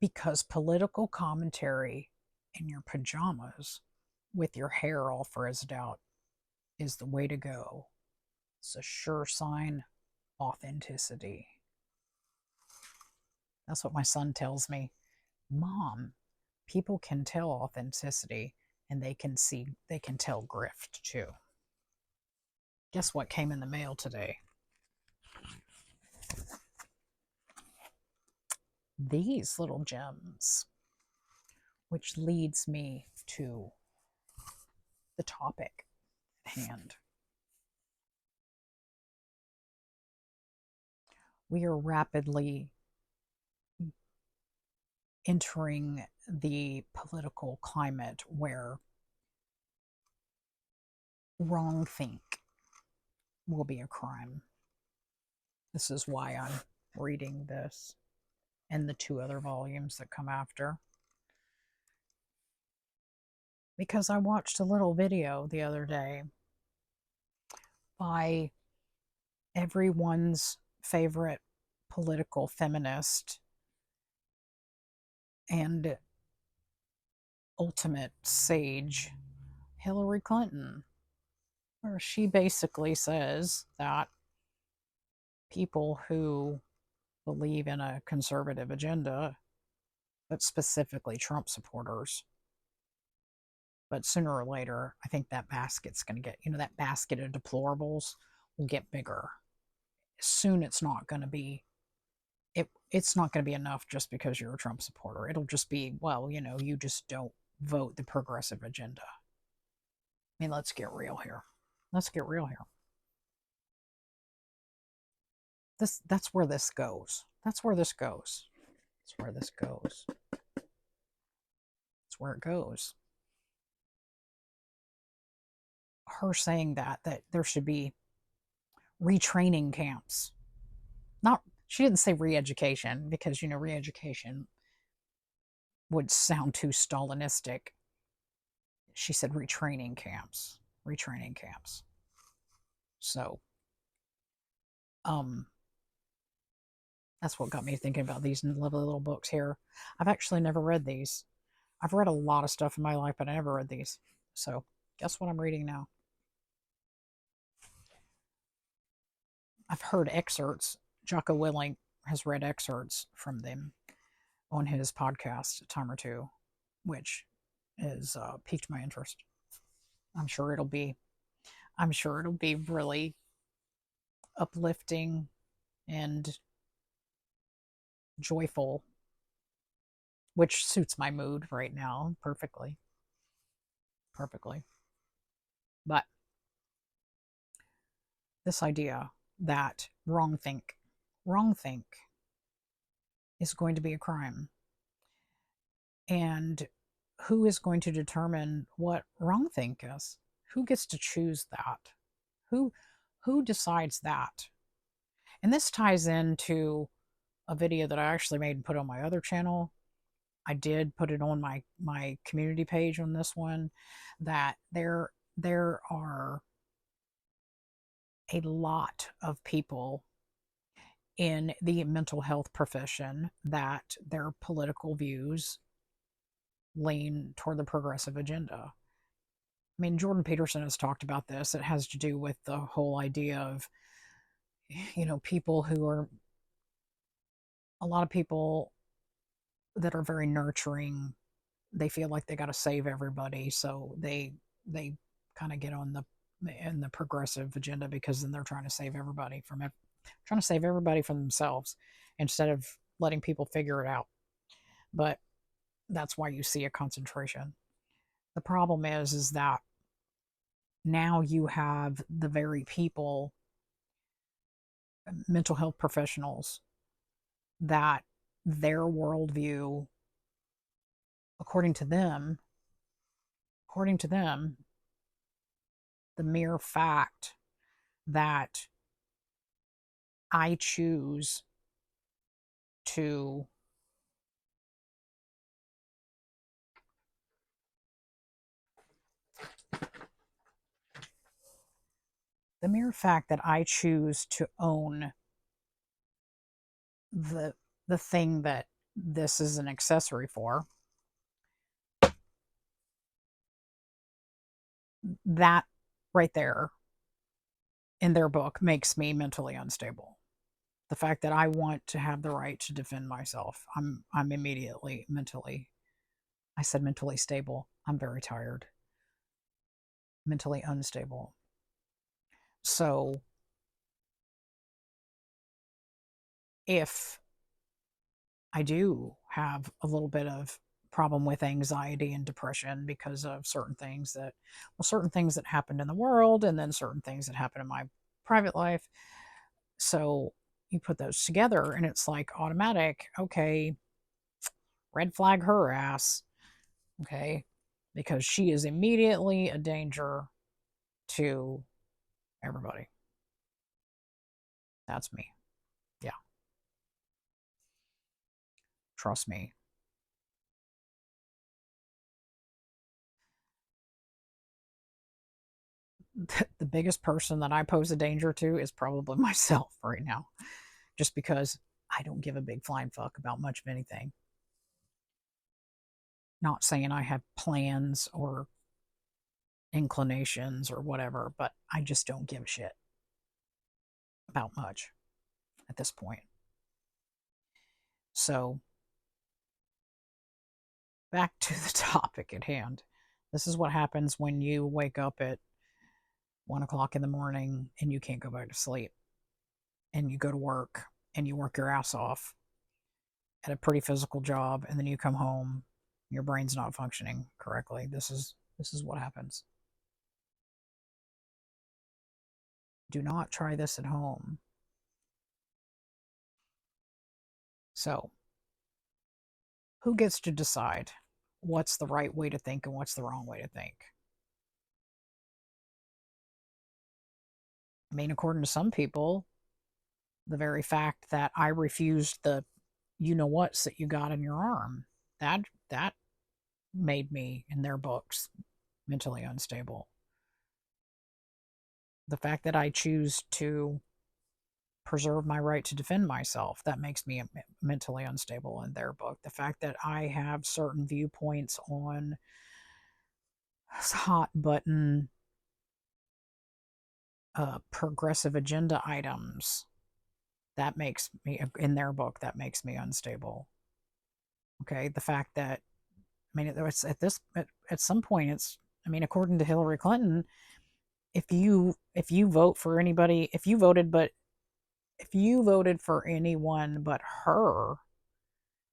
because political commentary in your pajamas with your hair all frizzed out is the way to go. It's a sure sign authenticity. That's what my son tells me. Mom, people can tell authenticity and they can tell grift too. Guess what came in the mail today? These little gems, which leads me to the topic at hand. We are rapidly entering the political climate where wrong think will be a crime. This is why I'm reading this and the two other volumes that come after. Because I watched a little video the other day by everyone's favorite political feminist and ultimate sage, Hillary Clinton, where she basically says that people who believe in a conservative agenda, but specifically Trump supporters, but sooner or later, I think that basket's going to get, that basket of deplorables will get bigger. Soon it's not going to be it's not going to be enough just because you're a Trump supporter. It'll just be, well, you just don't vote the progressive agenda. I mean, let's get real here. Let's get real here. That's where this goes. That's where this goes. That's where this goes. That's where it goes. Her saying that there should be retraining camps. Not She didn't say re-education because re-education would sound too Stalinistic. She said retraining camps. Retraining camps. So, that's what got me thinking about these lovely little books here. I've actually never read these. I've read a lot of stuff in my life, but I never read these. So, guess what I'm reading now? I've heard excerpts. Jocko Willink has read excerpts from them on his podcast a time or two, which has piqued my interest. I'm sure it'll be really uplifting and joyful, which suits my mood right now perfectly. Perfectly. But this idea that wrong think is going to be a crime. And who is going to determine what wrong think is? Who gets to choose that? Who decides that? And this ties into a video that I actually made and put on my other channel. I did put it on my community page on this one, that there are a lot of people in the mental health profession that their political views lean toward the progressive agenda. I mean, Jordan Peterson has talked about this. It has to do with the whole idea of, people who are, a lot of people that are very nurturing, they feel like they got to save everybody. So they kind of get on the progressive agenda because then they're trying to save everybody from themselves instead of letting people figure it out. But that's why you see a concentration. The problem is that now you have the very people, mental health professionals, that their worldview, according to them, the mere fact that I choose to own the thing that this is an accessory for, that right there in their book makes me mentally unstable. The fact that I want to have the right to defend myself, I'm immediately mentally, I said mentally stable. I'm very tired. Mentally unstable. So if I do have a little bit of problem with anxiety and depression because of certain things that happened in the world and then certain things that happened in my private life. So you put those together and it's like automatic, okay, red flag her ass, okay, because she is immediately a danger to everybody. That's me. Yeah, trust me. The biggest person that I pose a danger to is probably myself right now, just because I don't give a big flying fuck about much of anything. Not saying I have plans or inclinations or whatever, but I just don't give a shit about much at this point. So, back to the topic at hand. This is what happens when you wake up at 1 o'clock in the morning and you can't go back to sleep, and you go to work and you work your ass off at a pretty physical job, and then you come home, your brain's not functioning correctly. This is what happens. Do not try this at home. So, who gets to decide what's the right way to think and what's the wrong way to think? I mean, according to some people, the very fact that I refused the you know what's that you got in your arm, that made me, in their books, mentally unstable. The fact that I choose to preserve my right to defend myself, that makes me mentally unstable in their book. The fact that I have certain viewpoints on hot button progressive agenda items, that makes me, in their book, that makes me unstable. Okay, the fact that, I mean, it's at some point, it's, I mean, according to Hillary Clinton, if you vote for anybody, if you voted for anyone but her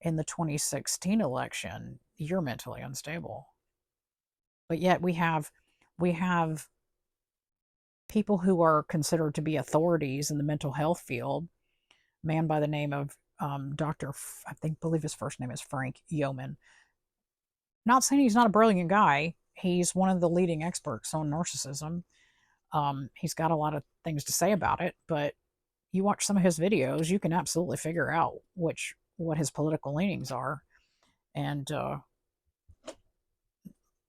in the 2016 election, you're mentally unstable. But yet we have people who are considered to be authorities in the mental health field. A man by the name of Dr. I believe his first name is Frank Yeoman. Not saying he's not a brilliant guy. He's one of the leading experts on narcissism. He's got a lot of things to say about it, but you watch some of his videos, you can absolutely figure out what his political leanings are. And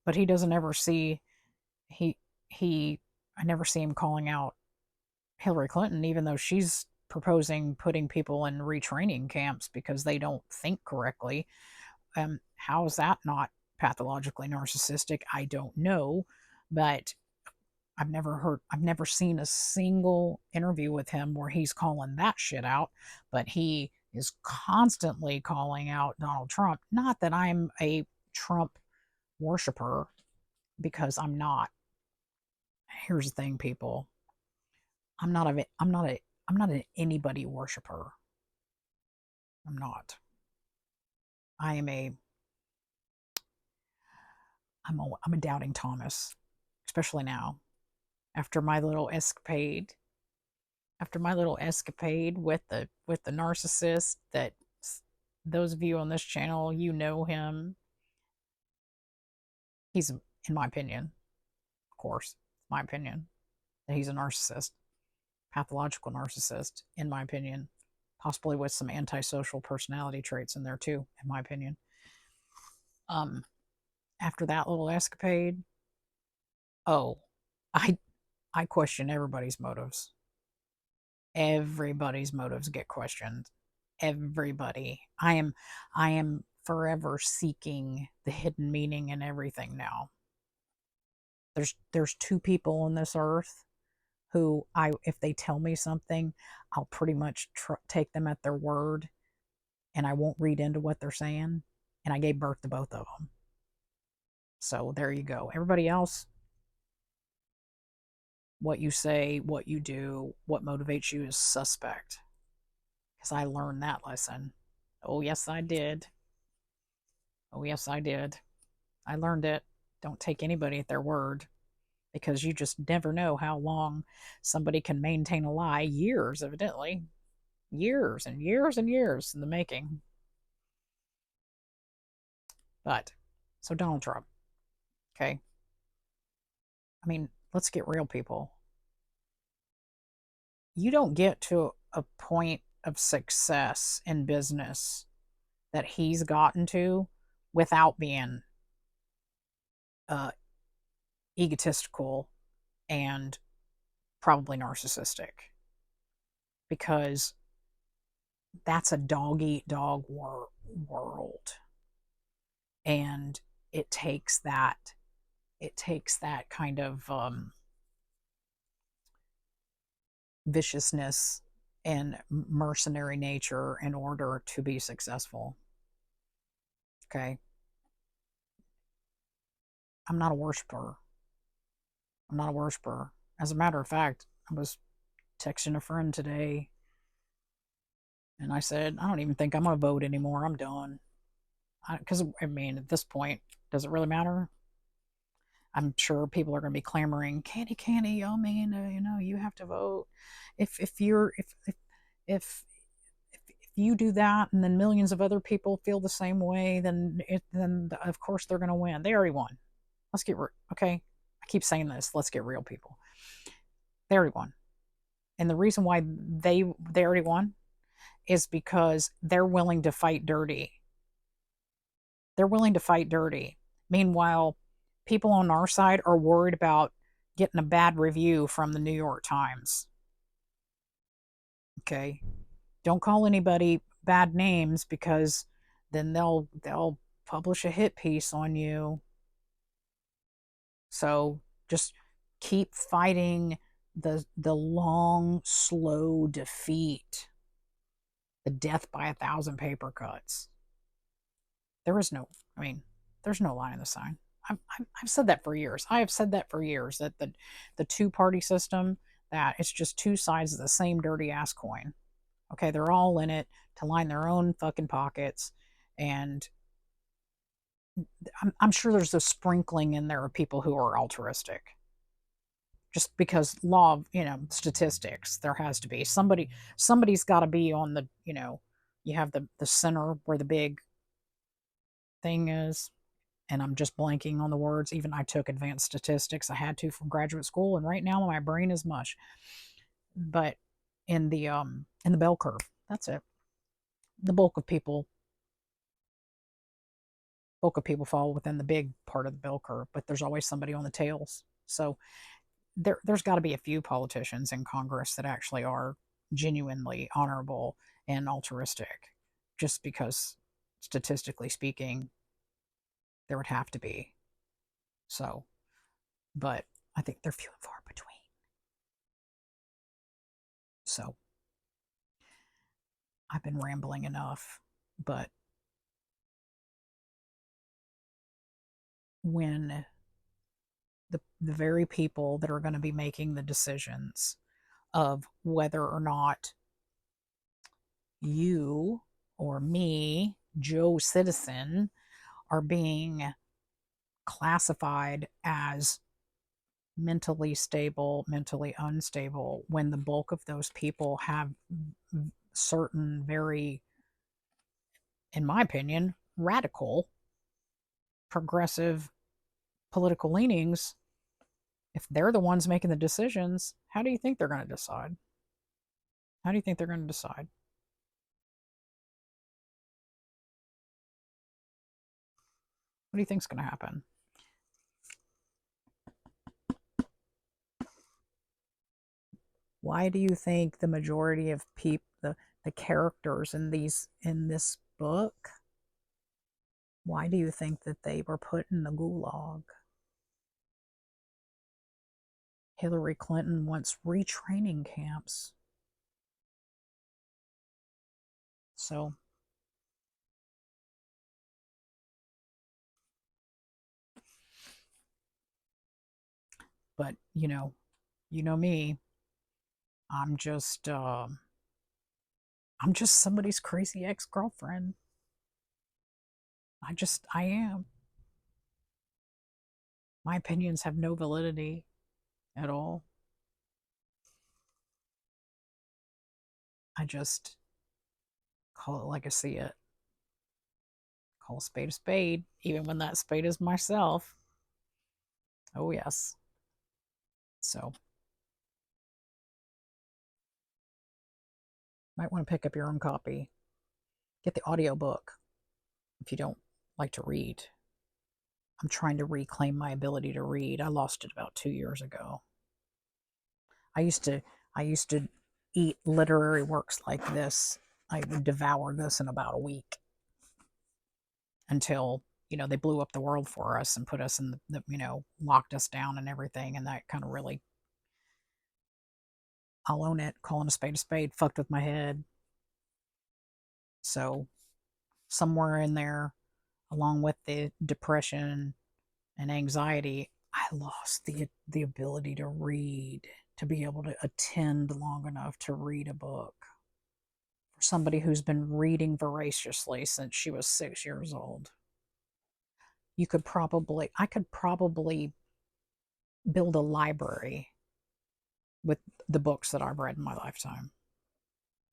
but he doesn't ever see he he I never see him calling out Hillary Clinton, even though she's proposing putting people in retraining camps because they don't think correctly. How is that not pathologically narcissistic? I don't know, but I've never seen a single interview with him where he's calling that shit out, but he is constantly calling out Donald Trump. Not that I'm a Trump worshiper, because I'm not. Here's the thing, people. I'm not an anybody worshiper. I'm not. I am a I'm a doubting Thomas, especially now after my little escapade with the narcissist that, those of you on this channel, you know him. He's, in my opinion, of course, my opinion, that he's a narcissist, pathological narcissist, in my opinion, possibly with some antisocial personality traits in there too, in my opinion. Um, After that little escapade, oh, I I question everybody's motives. Everybody's motives get questioned. everybody. I am forever seeking the hidden meaning in everything now. There's two people on this earth who if they tell me something, I'll pretty much take them at their word, and I won't read into what they're saying. And I gave birth to both of them. So there you go. Everybody else, what you say, what you do, what motivates you is suspect. Because I learned that lesson. Oh, yes, I did. Oh, yes, I did. I learned it. Don't take anybody at their word, because you just never know how long somebody can maintain a lie. Years, evidently. Years and years and years in the making. But, so Donald Trump, okay? I mean, let's get real, people. You don't get to a point of success in business that he's gotten to without being uh, egotistical and probably narcissistic, because that's a dog eat dog world, and it takes that kind of viciousness and mercenary nature in order to be successful. Okay, I'm not a worshiper. I'm not a worshiper. As a matter of fact, I was texting a friend today, and I said, I don't even think I'm going to vote anymore. I'm done. Because, I mean, at this point, does it really matter? I'm sure people are going to be clamoring, Candy, oh man, you have to vote. If you're, if, if you do that, and then millions of other people feel the same way, then of course they're going to win. They already won. Let's get real. Okay. I keep saying this. Let's get real, people. They already won. And the reason why they already won is because they're willing to fight dirty. They're willing to fight dirty. Meanwhile, people on our side are worried about getting a bad review from the New York Times. Okay? Don't call anybody bad names, because then they'll publish a hit piece on you. So just keep fighting the long, slow defeat, the death by 1,000 paper cuts. There is no, I mean, there's no line in the sign. I've said that for years. I have said that for years, that the two-party system, that it's just two sides of the same dirty ass coin. Okay, they're all in it to line their own fucking pockets, and I'm sure there's a sprinkling in there of people who are altruistic. Just because law of, statistics, there has to be somebody's got to be on the, you have the center where the big thing is, and I'm just blanking on the words. Even I took advanced statistics. I had to from graduate school, and right now my brain is mush. But in the bell curve, that's it. The bulk of people fall within the big part of the bell curve, but there's always somebody on the tails. So there's got to be a few politicians in Congress that actually are genuinely honorable and altruistic, just because statistically speaking, there would have to be. So, but I think they're few and far between. So I've been rambling enough, but when the very people that are going to be making the decisions of whether or not you or me, Joe Citizen, are being classified as mentally stable, mentally unstable, when the bulk of those people have certain very, in my opinion, radical, progressive political leanings, if they're the ones making the decisions, how do you think they're going to decide? How do you think they're going to decide? What do you think's going to happen? Why do you think the majority of people, the characters in this book, why do you think that they were put in the gulag? Hillary Clinton wants retraining camps. So, but you know me. I'm just, I'm just somebody's crazy ex-girlfriend. I am. My opinions have no validity at all. I just call it like I see it. Call a spade, even when that spade is myself. Oh, yes. So, might want to pick up your own copy. Get the audiobook if you don't like to read. I'm trying to reclaim my ability to read. I lost it about 2 years ago. I used to I used to eat literary works like this. I would devour this in about a week until they blew up the world for us and put us in locked us down and everything, and that kind of really, I'll own it, calling a spade, fucked with my head. So somewhere in there, along with the depression and anxiety, I lost the ability to read, to be able to attend long enough to read a book. For somebody who's been reading voraciously since she was 6 years old, I could probably build a library with the books that I've read in my lifetime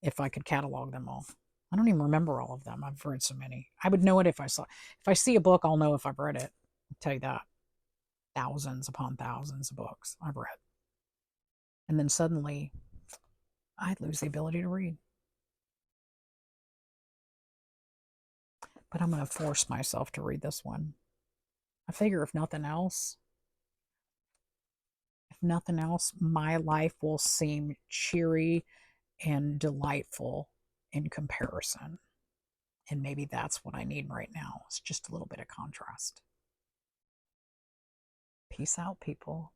if I could catalog them all. I don't even remember all of them. I've read so many. I would know it if I see a book, I'll know if I've read it. I'll tell you that. Thousands upon thousands of books I've read. And then suddenly I'd lose the ability to read. But I'm going to force myself to read this one. I figure if nothing else, my life will seem cheery and delightful in comparison. And maybe that's what I need right now. It's just a little bit of contrast. Peace out, people.